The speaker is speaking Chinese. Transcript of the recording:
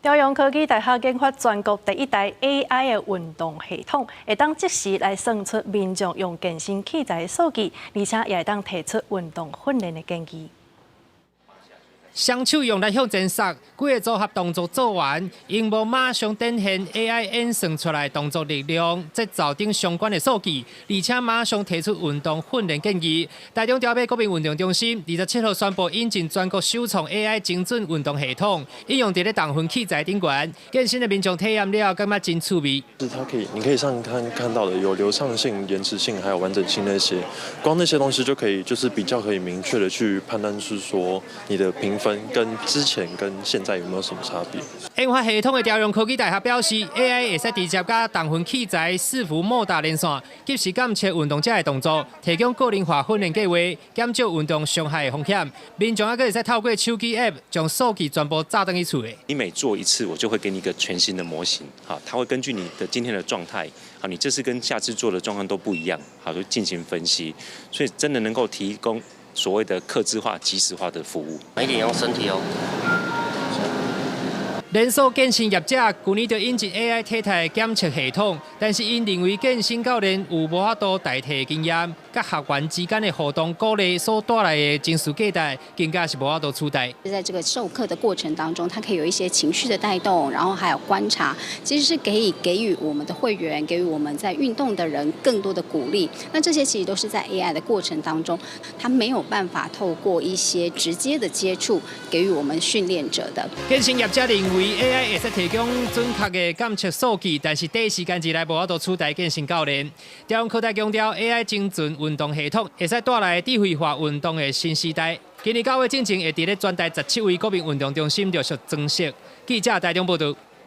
朝阳科技大学研发全国第一台 AI 的运动系统，会当即时来算出民众用健身器材的数据，而且也会当提出运动训练的建议。 双手用来向前撒，几个组合动作做完，荧幕马上展现 AI 演算出来动作力量、节奏等相关的数据，而且马上提出运动训练建议。台中朝北国民运动中心27号宣布引进全国首创 AI 精准运动系统，应用在咧重训器材顶悬，健身的民众体验了，感觉真趣味。是它可以，你可以上看到的有流畅性、延迟性，还有完整性那些，光那些东西就可以，就是比较可以明确的去判断，是说你的评分跟之前跟现在有没有什么差别？研发系统的朝阳科技大学表示 ，AI 会使直接甲重训器材伺服莫达连线，及时监测运动者的动作，提供个人化训练计划，减少运动伤害的风险。民众还可以使透过手机 App 将数据全部炸登一处的。你每做一次，我就会给你一个全新的模型，好，它会根据你的今天的状态，好，你这次跟下次做的状况都不一样，好，就进行分析，所以真的能够提供所谓的客制化、即时化的服务。慢一点用身体哦。 连锁健身业者去年就引进 AI 体态检测系统，但是因认为健身教练有无法度代替经验，甲学员之间的互动鼓励所带来的情绪价值，更加是无法度取代。在这个授课的过程当中，它可以有一些情绪的带动，然后还有观察，其实是给予我们的会员，给予我们在运动的人更多的鼓励。那这些其实都是在 AI 的过程当中，它没有办法透过一些直接的接触给予我们训练者的。健身业者认为 AI 会使提供准确的检测数据，但是短时间之内无法度取代健身教练。朝阳科大强调 AI 精准运动系统会使带来智慧化运动的新时代。今年9月进前会伫咧全台17位国民运动中心陆续增设。记者台中报道。